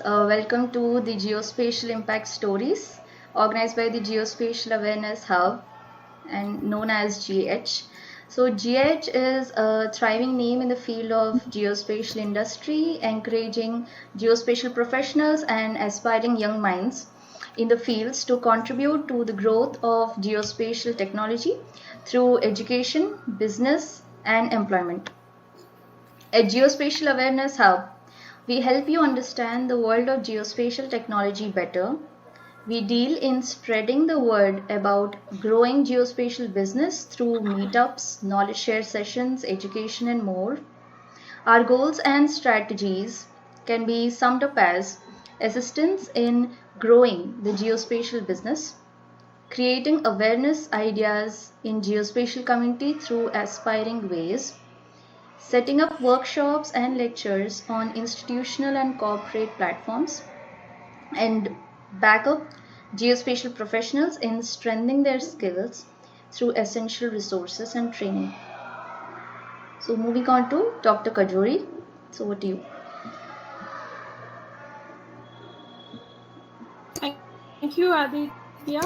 Welcome to the Geospatial Impact Stories, organized by the Geospatial Awareness Hub and known as GH. So, GH is a thriving name in the field of geospatial industry, encouraging geospatial professionals and aspiring young minds in the fields to contribute to the growth of geospatial technology through education, business, and employment. At Geospatial Awareness Hub, we help you understand the world of geospatial technology better. We deal in spreading the word about growing geospatial business through meetups, knowledge share sessions, education, and more. Our goals and strategies can be summed up as assistance in growing the geospatial business, creating awareness ideas in geospatial community through aspiring ways, setting up workshops and lectures on institutional and corporate platforms, and back up geospatial professionals in strengthening their skills through essential resources and training. So moving on to Dr. Kajori. So over to you. Thank you, Aditya.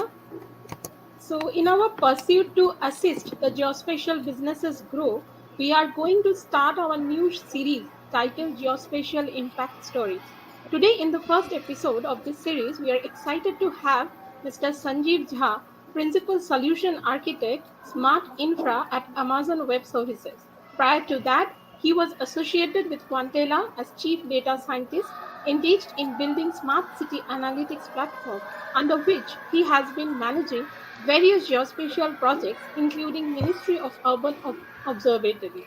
So, in our pursuit to assist the geospatial businesses grow, we are going to start our new series titled Geospatial Impact Stories. Today, in the first episode of this series, we are excited to have Mr. Sanjeev Jha, Principal Solution Architect, Smart Infra at Amazon Web Services. Prior to that, he was associated with Quantela as Chief Data Scientist, engaged in building smart city analytics platform, under which he has been managing various geospatial projects, including Ministry of Urban Observatory.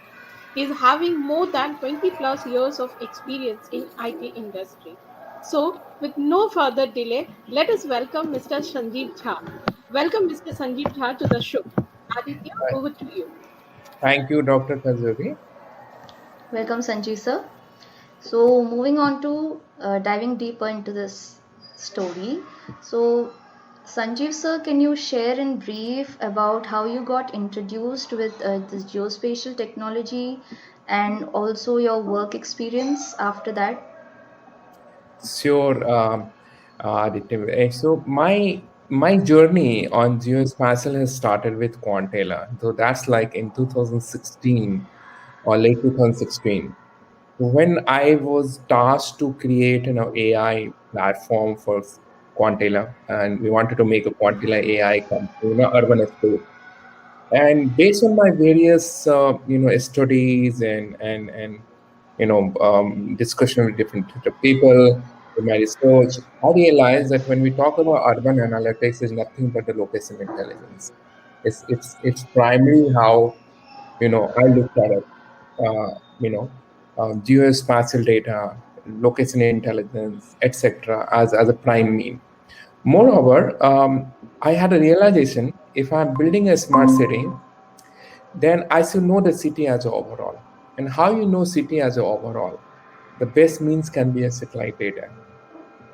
He is having more than 20 plus years of experience in IT industry. So, with no further delay, let us welcome Mr. Sanjeev Jha. Welcome, Mr. Sanjeev Jha, to the show. Aditya, over to you. Thank you, Dr. Kazuri. Welcome, Sanjeev sir. So moving on to diving deeper into this story. So Sanjeev sir, can you share in brief about how you got introduced with this geospatial technology and also your work experience after that? Sure, Aditya. So my journey on geospatial has started with Quantela. So that's like in 2016 or late 2016. When I was tasked to create an AI platform for Quantela, and we wanted to make a Quantela AI company in an urban estate. And based on my various studies and discussion with different people in my research, I realized that when we talk about urban analytics, is nothing but the location intelligence. It's primarily how I looked at it. Geospatial data, location intelligence, etc., as a prime mean. Moreover, I had a realization: if I'm building a smart city, then I should know the city as a overall. And how you know city as a overall? The best means can be a satellite data.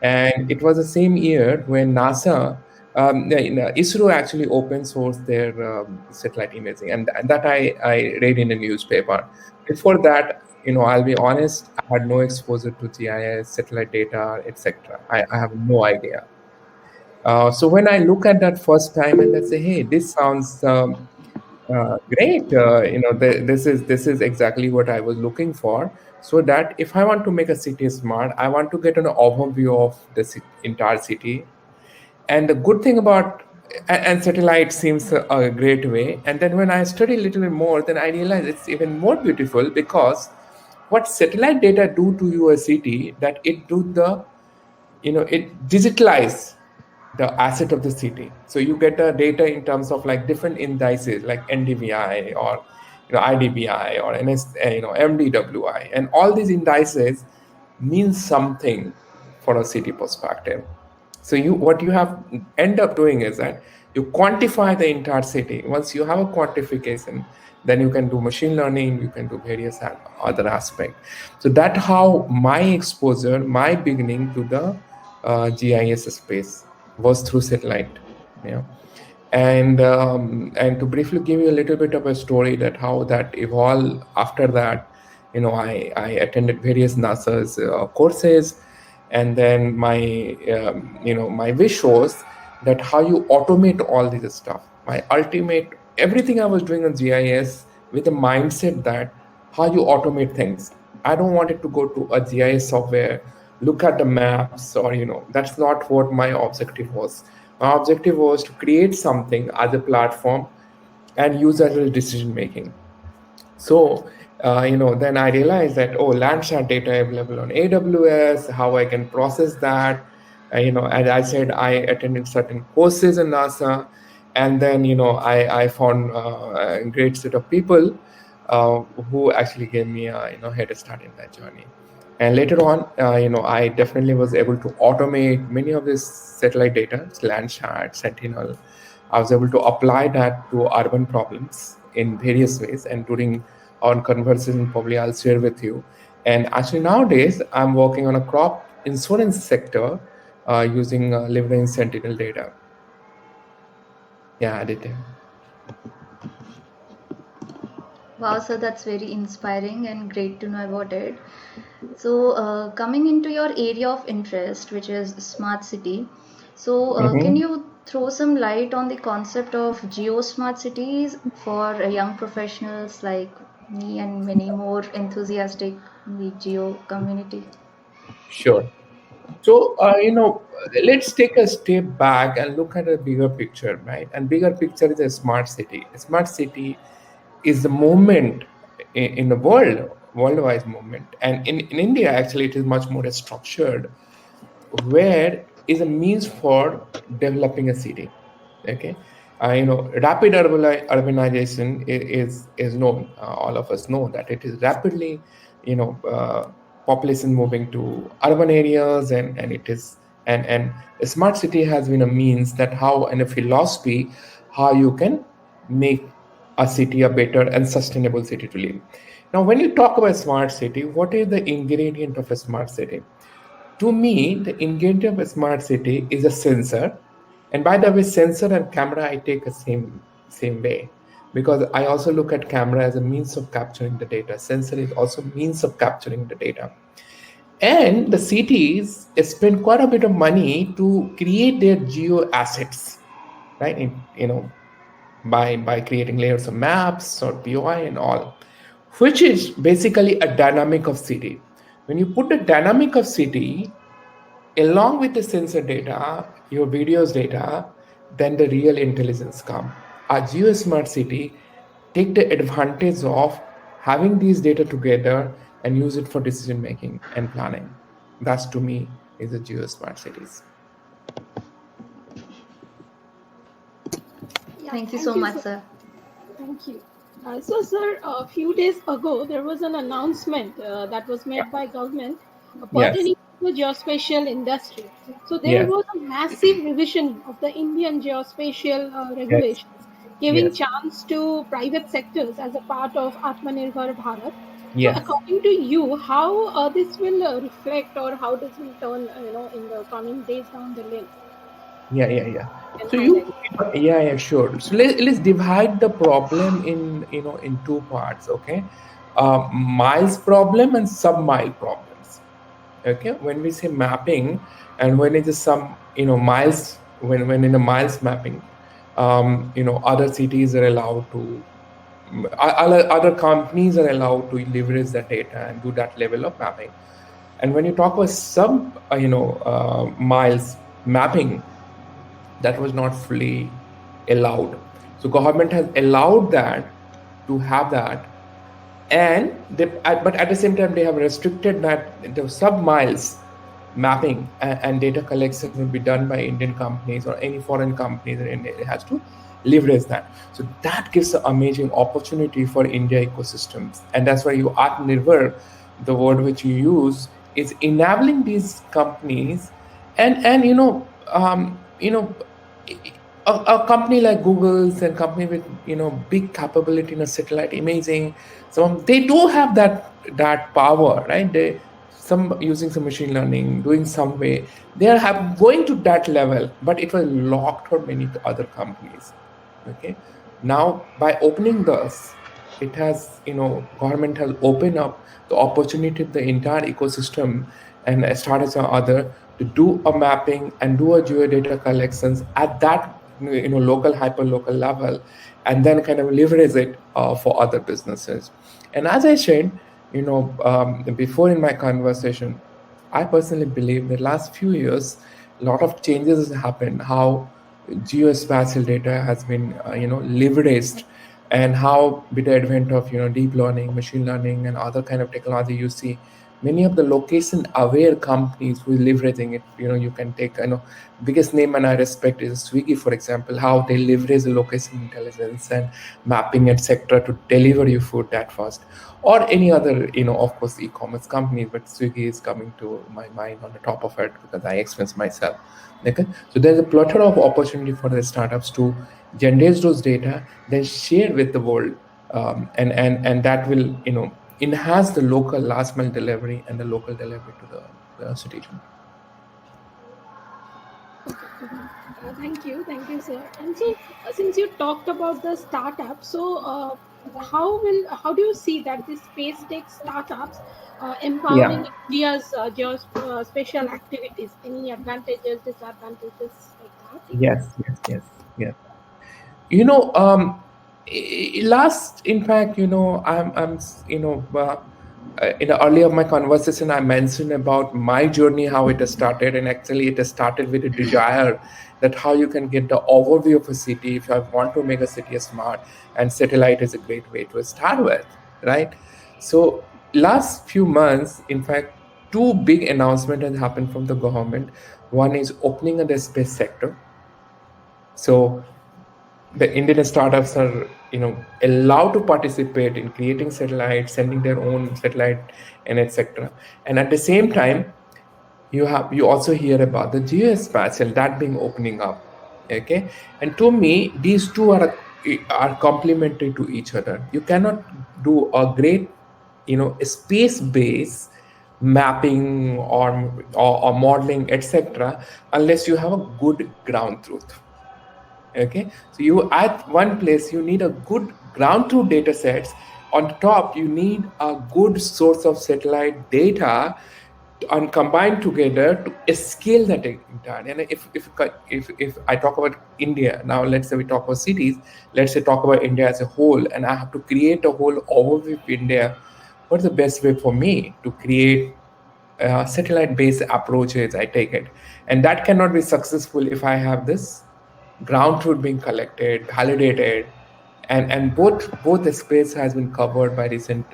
And it was the same year when NASA, ISRO actually open sourced their satellite imaging, and that I read in the newspaper. Before that, I'll be honest, I had no exposure to GIS, satellite data, etc. I have no idea. So when I look at that first time and I say, hey, this sounds great. This is exactly what I was looking for. So that if I want to make a city smart, I want to get an overview of the entire city. And the good thing about and satellite seems a great way. And then when I study a little bit more, then I realize it's even more beautiful, because what satellite data do to your city, that it do it digitalize the asset of the city. So you get the data in terms of like different indices like NDVI or IDBI or MDWI, and all these indices mean something for a city perspective. So what you have end up doing is that you quantify the entire city. Once you have a quantification, then you can do machine learning, you can do various other aspects. So that's how my exposure, my beginning to the GIS space was through satellite. And to briefly give you a little bit of a story that how that evolved after that, I attended various NASA's courses, And then my wish was that how you automate all this stuff. My ultimate, everything I was doing on GIS with the mindset that how you automate things. I don't want it to go to a GIS software, look at the maps, or that's not what my objective was. My objective was to create something as a platform and use as a decision making. So, then I realized that, Landsat data available on AWS, how I can process that. As I said, I attended certain courses in NASA, and then, I found a great set of people who actually gave me a, head start in that journey. And later on, I definitely was able to automate many of this satellite data, Landsat, Sentinel. I was able to apply that to urban problems in various ways. And during our conversation, probably I'll share with you. And actually nowadays, I'm working on a crop insurance sector using leveraging Sentinel data. Yeah, Aditya. Wow, so that's very inspiring and great to know about it. So, coming into your area of interest, which is smart city, so can you throw some light on the concept of geo smart cities for young professionals like me and many more enthusiastic in the geo community? Sure. So, let's take a step back and look at a bigger picture, right? And bigger picture is a smart city. A smart city is the movement in the worldwide movement. And in India, actually, it is much more structured, where is a means for developing a city. Okay. Rapid urbanization is known. All of us know that it is rapidly, population moving to urban areas, and it is and a smart city has been a means that how, and a philosophy how you can make a city a better and sustainable city to live. Now, when you talk about smart city, what is the ingredient of a smart city? To me, the ingredient of a smart city is a sensor. And by the way, sensor and camera I take the same way, because I also look at camera as a means of capturing the data. Sensor is also means of capturing the data. And the cities spend quite a bit of money to create their geo assets, right? By creating layers of maps or POI and all, which is basically a dynamic of city. When you put the dynamic of city along with the sensor data, your videos data, then the real intelligence come. A GeoSmart city take the advantage of having these data together and use it for decision making and planning. That's, to me, is the GeoSmart cities. Thank you so much, sir. Thank you. So, sir, a few days ago, there was an announcement that was made by government pertaining to the geospatial industry. So there was a massive revision of the Indian geospatial regulations, giving chance to private sectors as a part of Atmanirbhar Bharat. So according to you, how this will reflect, or how this will turn, in the coming days down the lane? So sure. So let's divide the problem in two parts. Okay, miles problem and sub-mile problems. Okay, when we say mapping, and when it is some miles, when in a miles mapping, other cities are allowed to, other companies are allowed to leverage that data and do that level of mapping. And when you talk about sub miles mapping, that was not fully allowed. So government has allowed that to have that, and but at the same time they have restricted that the sub-miles mapping and data collection will be done by Indian companies or any foreign companies, and it has to leverage that. So that gives an amazing opportunity for India ecosystems, and that's why Atmanirbhar, the word which you use, is enabling these companies, and a company like Google's and company with big capability in a satellite imaging, they do have that power, right? Some using some machine learning, doing some way, they are going to that level, but it was locked for many other companies. Okay, now by opening this, it has, government has opened up the opportunity of the entire ecosystem and startups or other to do a mapping and do a geodata collections at that local hyper local level, and then kind of leverage it for other businesses. And as I shared, before in my conversation, I personally believe the last few years, a lot of changes has happened. How geospatial data has been, leveraged, and how with the advent of deep learning, machine learning, and other kind of technology, you see many of the location-aware companies who is leveraging it. You can take, biggest name and I respect is Swiggy, for example, how they leverage the location intelligence and mapping, etc., to deliver you food that fast, or any other, of course, e-commerce companies. But Swiggy is coming to my mind on the top of it because I experience myself. Okay, so there's a plethora of opportunity for the startups to generate those data, then share with the world, and that will enhance the local last mile delivery and the local delivery to the citizen. Thank you, sir. And so, since you talked about the startup, so how do you see that the space tech startups empowering Yeah. India's geospatial activities? Any advantages, disadvantages like that? Yes. Yes. Yes. Yes. You know, last, in fact, in the early of my conversation, I mentioned about my journey, how it has started, and actually it has started with a desire that how you can get the overview of a city if I want to make a city smart, and satellite is a great way to start with, right? So last few months, in fact, two big announcements have happened from the government. One is opening of the space sector. So the Indian startups are, allowed to participate in creating satellites, sending their own satellite, and etc. And at the same time, you also hear about the geospatial that being opening up. Okay, and to me, these two are complementary to each other. You cannot do a great, space-based mapping or modeling, etc., unless you have a good ground truth. Okay, so you at one place you need a good ground truth data sets. On top, you need a good source of satellite data and combined together to scale that entire. And if I talk about India now, let's say we talk about cities, let's say talk about India as a whole, and I have to create a whole overview of India. What's the best way for me to create satellite-based approaches? I take it, and that cannot be successful if I have this ground truth being collected, validated, and both the space has been covered by recent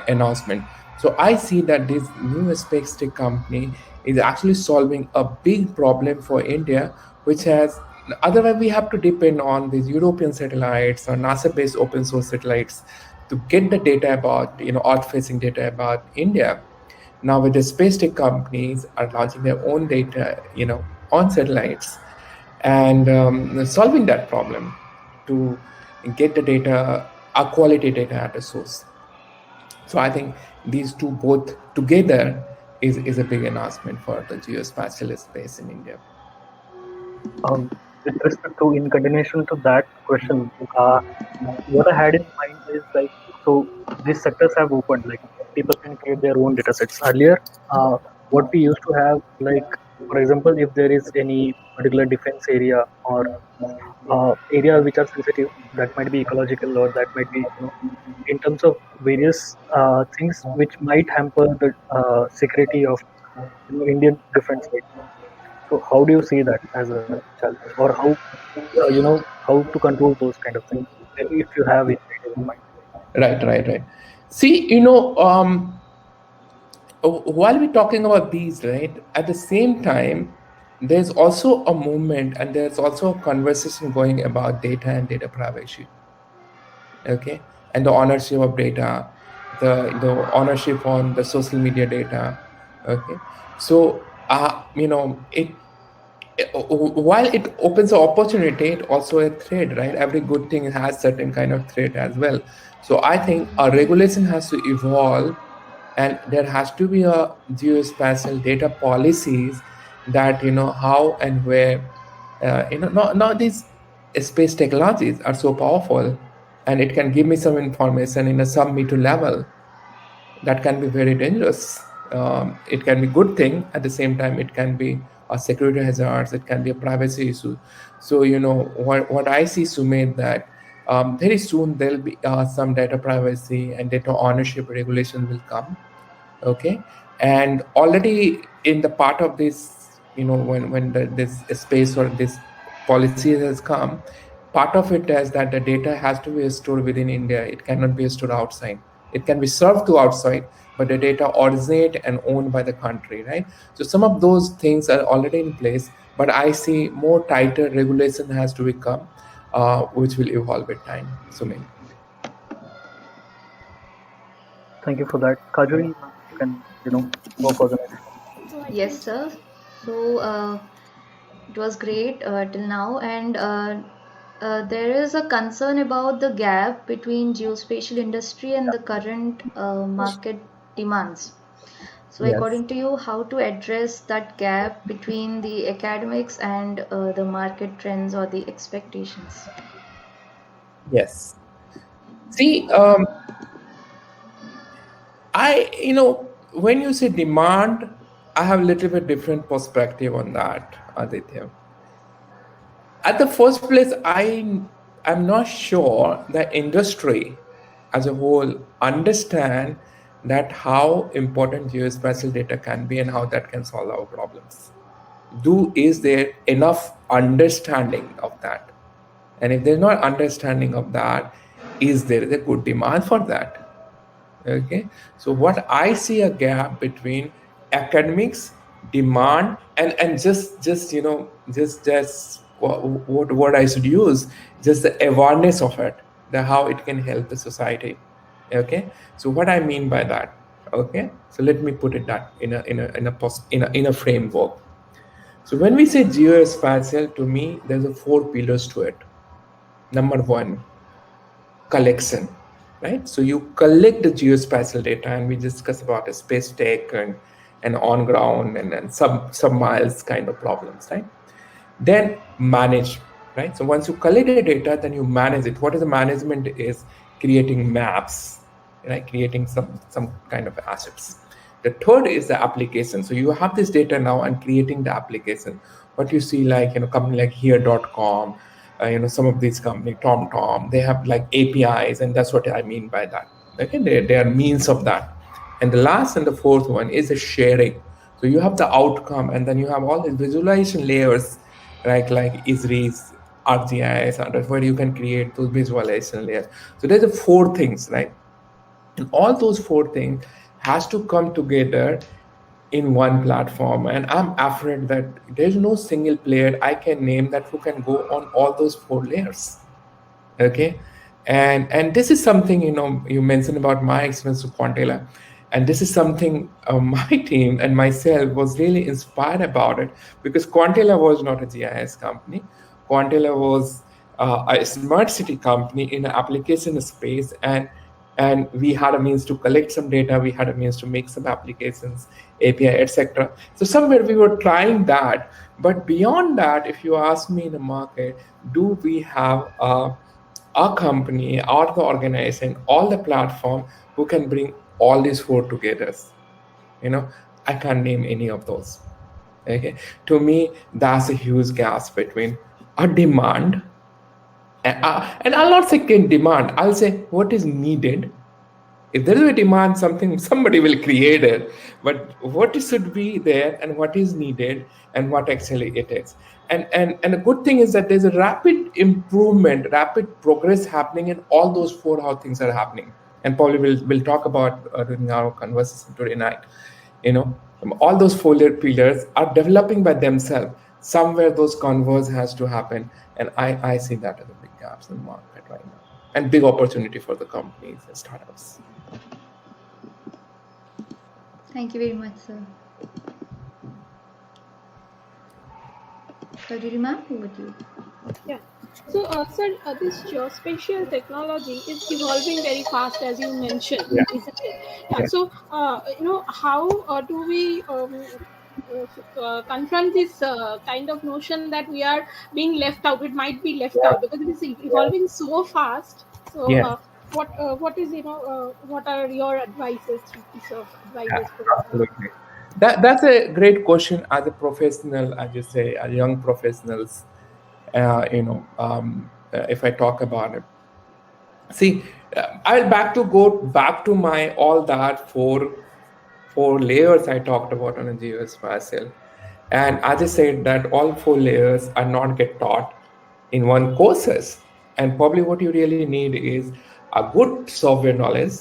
announcement. So I see that this new space tech company is actually solving a big problem for India, which has otherwise we have to depend on these European satellites or NASA-based open source satellites to get the data about earth-facing data about India. Now with the space tech companies are launching their own data on satellites, and solving that problem to get the data, a quality data at a source. So I think these two both together is a big announcement for the geospatial space in India. With respect to, in continuation to that question, what I had in mind is like, so these sectors have opened, like people can create their own data sets. Earlier, what we used to have, like, for example, if there is any particular defense area or areas which are sensitive, that might be ecological or that might be, in terms of various things which might hamper the security of Indian defense. So how do you see that as a challenge, or how how to control those kind of things, if you have it in mind? Right. See, while we're talking about these, right, at the same time, there's also a movement and there's also a conversation going about data and data privacy. Okay, and the ownership of data, the ownership on the social media data. Okay, so while it opens an opportunity, it also a threat, right? Every good thing has certain kind of threat as well. So I think a regulation has to evolve, and there has to be a geospatial data policies that how and where now these space technologies are so powerful, and it can give me some information in a sub-meter level. That can be very dangerous. It can be good thing, at the same time it can be a security hazards, it can be a privacy issue. So what I see, Sumit, that very soon there'll be some data privacy and data ownership regulation will come. Okay, and already in the part of this, when this space or this policy has come, part of it is that the data has to be stored within India. It cannot be stored outside. It can be served to outside, but the data originate and owned by the country, right? So some of those things are already in place, but I see more tighter regulation has to become, which will evolve with time. Sumit. Thank you for that. Kajuri, you can, go for the next. So I Yes, think sir. So it was great till now, and there is a concern about the gap between geospatial industry and the current market demands. So, Yes. according to you, how to address that gap between the academics and the market trends or the expectations? Yes. See, when you say demand, I have a little bit different perspective on that, Aditya. At the first place, I'm not sure the industry as a whole understand that how important geospatial data can be and how that can solve our problems. Is there enough understanding of that? And if there's not understanding of that, is there a good demand for that? Okay, so what I see a gap between academics, demand, and just what word I should use, just the awareness of it, the how it can help the society. Okay, so what I mean by that, okay, so let me put it that in a framework. So when we say geospatial, to me there's a four pillars to it. Number one, collection, right? So you collect the geospatial data, and we discuss about a space tech and on ground and sub miles kind of problems, right? Then manage, right? So once you collect the data, then you manage it. What is the management is creating maps, right? Creating some kind of assets. The third is the application. So you have this data now and creating the application. What you see, like company like here.com, some of these companies, TomTom, they have like APIs, and that's what I mean by that. Okay, they are means of that. And the last and the fourth one is the sharing. So you have the outcome, and then you have all the visualization layers, right? Like ISRIS, ArcGIS, and where you can create those visualization layers. So there's the four things, right? And all those four things has to come together in one platform. And I'm afraid that there's no single player I can name that who can go on all those four layers. Okay, and this is something, you mentioned about my experience with Quantela, and this is something my team and myself was really inspired about it, because Quantela was not a GIS company. Quantela was a smart city company in an application space, and we had a means to collect some data, we had a means to make some applications, API, etc. So somewhere we were trying that, but beyond that, if you ask me in the market, do we have a company or the organization, all the platform who can bring all these four together? I can't name any of those. Okay, to me, that's a huge gap between a demand, and I'll not say demand, I'll say what is needed. If there is a demand, somebody will create it, but what should be there and what is needed and what actually it is. And a good thing is that there's a rapid improvement, rapid progress happening in all those four, how things are happening. And probably we'll talk about during our conversation today night. All those four pillars are developing by themselves. Somewhere those converge has to happen, and I see that as a big gaps in the market right now, and big opportunity for the companies and startups. Thank you very much, sir. Kajuri ma'am, over to you. Yeah. So, sir, this geospatial technology is evolving very fast, as you mentioned, Yeah. isn't it? Yeah. Yeah. So, how do we confront this kind of notion that we are being left out? It might be left out because it is evolving so fast. So, Yeah, what is what are your advices, three piece of advices for the absolutely. That's a great question. As a professional, as you say, as young professionals, if I talk about it, see, I'll go back to my all that four layers I talked about on a geospatial. And as I said, that all four layers are not get taught in one courses. And probably what you really need is a good software knowledge,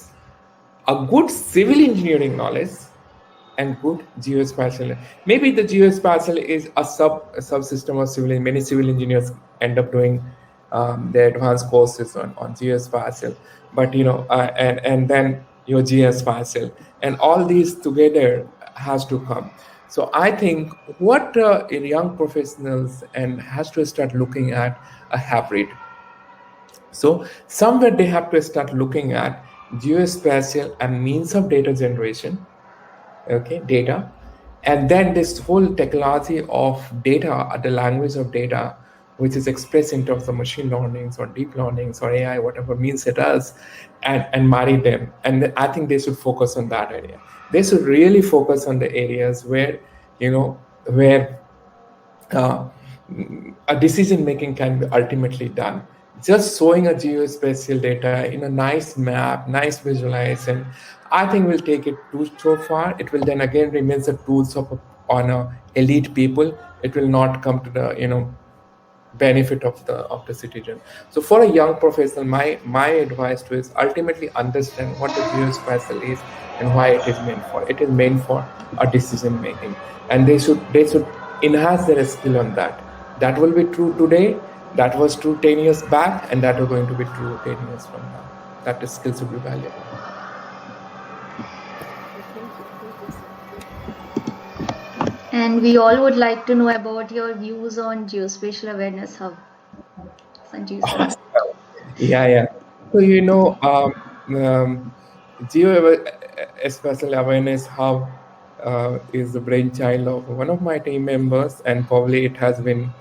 a good civil engineering knowledge, and good geospatial. Maybe the geospatial is a subsystem of civil. Many civil engineers end up doing their advanced courses on geospatial, but and then your geospatial, and all these together has to come. So I think what in young professionals and has to start looking at a hybrid. So somewhere they have to start looking at geospatial and means of data generation, okay, data, and then this whole technology of data, the language of data, which is expressed in terms of machine learnings or deep learnings or AI, whatever means it does, and marry them. And I think they should focus on that area. They should really focus on the areas where where uh, a decision making can be ultimately done. Just showing a geospatial data in a nice map, nice visualization, I think will take it too so far. It will then again remains the tools of on a elite people. It will not come to the benefit of the citizen. So for a young professional, my advice to is ultimately understand what the geospatial is and why it is meant for. It is meant for a decision making, and they should enhance their skill on that. That will be true today. That was true 10 years back, and that is going to be true 10 years from now. That the skill should be valuable. And we all would like to know about your views on Geospatial Awareness Hub. Sanjeev sir. Yeah. So Geospatial Awareness Hub is the brainchild of one of my team members, and probably it has been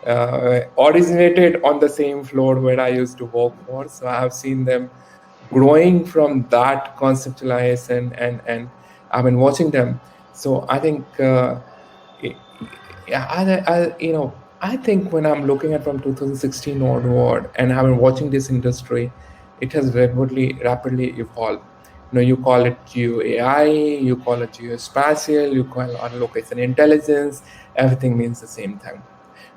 originated on the same floor where I used to work for. So I have seen them growing from that conceptualization, and I've been watching them. So I think I think when I'm looking at from 2016 onward and I've been watching this industry, it has rapidly evolved. You call it geo AI, you call it geospatial, you call it location intelligence, everything means the same thing.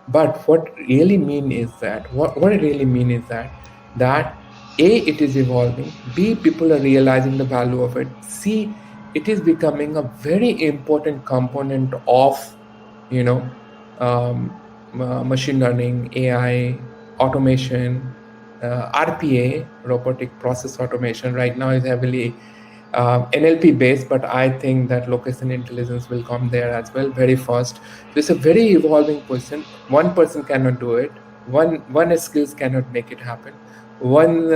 But what it really mean is that A, it is evolving, B, people are realizing the value of it, C, it is becoming a very important component of machine learning, AI, automation, RPA, robotic process automation. Right now is heavily NLP based, but I think that location intelligence will come there as well very fast. So it's a very evolving person. One person cannot do it. One skills cannot make it happen. One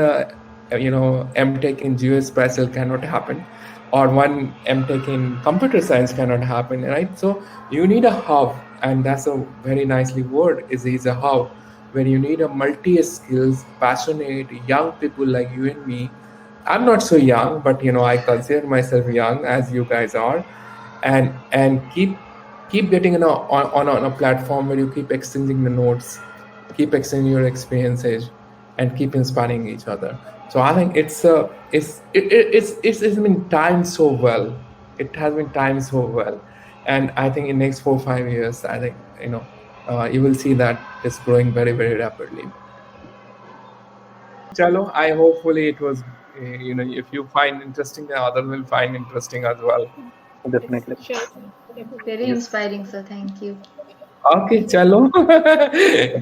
MTech in geospatial cannot happen, or one MTech in computer science cannot happen, right? So you need a hub, and that's a very nicely word is a hub where you need a multi-skills, passionate young people like you and me. I'm not so young, but I consider myself young as you guys are, and keep getting on a platform where you keep exchanging the notes, keep exchanging your experiences, and keep inspiring each other. So I think it's been timed so well. It has been timed so well, and I think in next 4-5 years, I think you will see that it's growing very very rapidly. Chalo, I hopefully it was if you find interesting, the others will find interesting as well. Definitely. Sure. Very Yes. inspiring, sir. Thank you. Okay, chalo.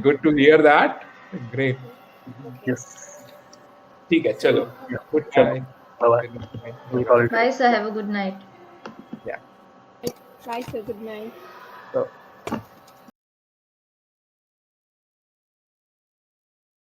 Good to hear that. Great. Yes. ठीक है, चलो. Yeah. Goodbye. Bye-bye. Good night. We'll call it. Bye, sir. Have a good night. Yeah. Bye, sir. Good night. So,